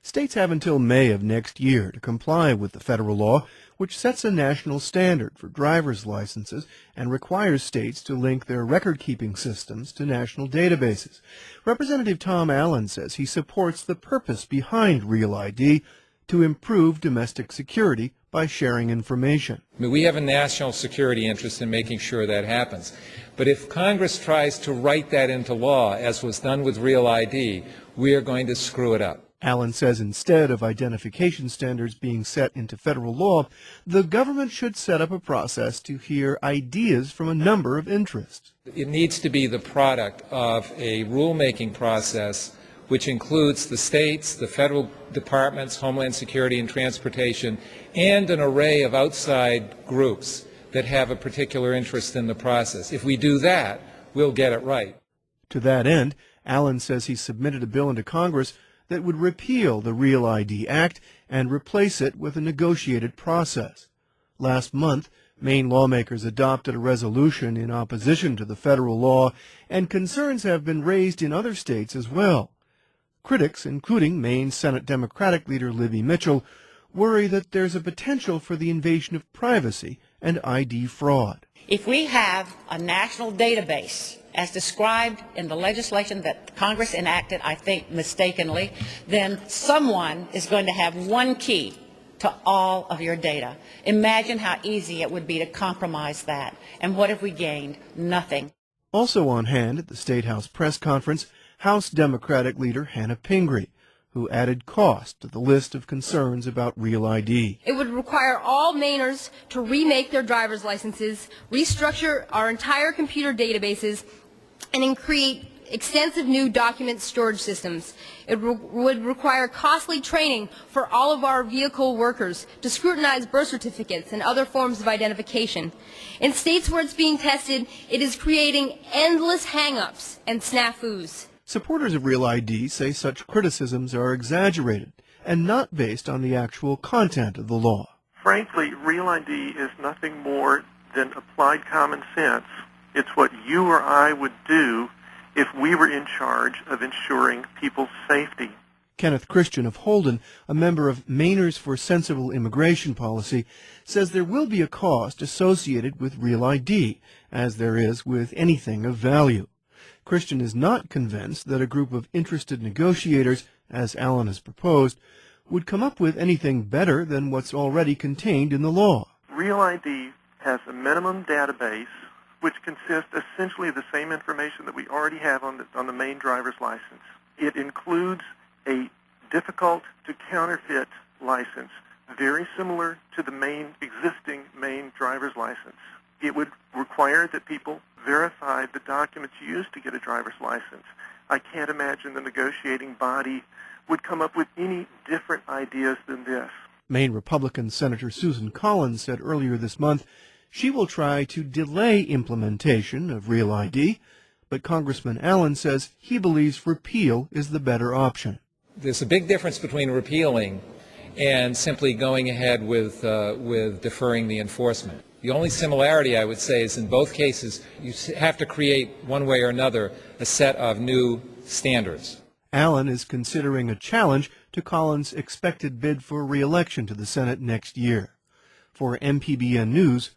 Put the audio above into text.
States have until May of next year to comply with the federal law, which sets a national standard for driver's licenses and requires states to link their record-keeping systems to national databases. Representative Tom Allen says he supports the purpose behind Real ID to improve domestic security by sharing information. I mean, we have a national security interest in making sure that happens. But if Congress tries to write that into law, as was done with Real ID, we are going to screw it up. Allen says instead of identification standards being set into federal law, the government should set up a process to hear ideas from a number of interests. It needs to be the product of a rulemaking process which includes the states, the federal departments, Homeland Security and Transportation, and an array of outside groups that have a particular interest in the process. If we do that, we'll get it right. To that end, Allen says he submitted a bill into Congress that would repeal the Real ID Act and replace it with a negotiated process. Last month, Maine lawmakers adopted a resolution in opposition to the federal law, and concerns have been raised in other states as well. Critics, including Maine Senate Democratic leader Libby Mitchell, worry that there's a potential for the invasion of privacy and ID fraud. If we have a national database, as described in the legislation that Congress enacted, I think mistakenly, then someone is going to have one key to all of your data. Imagine how easy it would be to compromise that. And what have we gained? Nothing. Also on hand at the State House press conference, House Democratic leader Hannah Pingree, who added cost to the list of concerns about Real ID. It would require all Mainers to remake their driver's licenses, restructure our entire computer databases, and create extensive new document storage systems. It would require costly training for all of our vehicle workers to scrutinize birth certificates and other forms of identification. In states where it's being tested, it is creating endless hang-ups and snafus. Supporters of Real ID say such criticisms are exaggerated and not based on the actual content of the law. Frankly, Real ID is nothing more than applied common sense. It's what you or I would do if we were in charge of ensuring people's safety. Kenneth Christian of Holden, a member of Mainers for Sensible Immigration Policy, says there will be a cost associated with Real ID, as there is with anything of value. Christian is not convinced that a group of interested negotiators, as Allen has proposed, would come up with anything better than what's already contained in the law. Real ID has a minimum database which consists essentially of the same information that we already have on the Maine driver's license. It includes a difficult-to-counterfeit license, very similar to the existing Maine driver's license. It would require that people verify the documents used to get a driver's license. I can't imagine the negotiating body would come up with any different ideas than this. Maine Republican Senator Susan Collins said earlier this month she will try to delay implementation of Real ID, but Congressman Allen says he believes repeal is the better option. There's a big difference between repealing and simply going ahead with deferring the enforcement. The only similarity, I would say, is in both cases you have to create, one way or another, a set of new standards. Allen is considering a challenge to Collins' expected bid for re-election to the Senate next year. For MPBN News,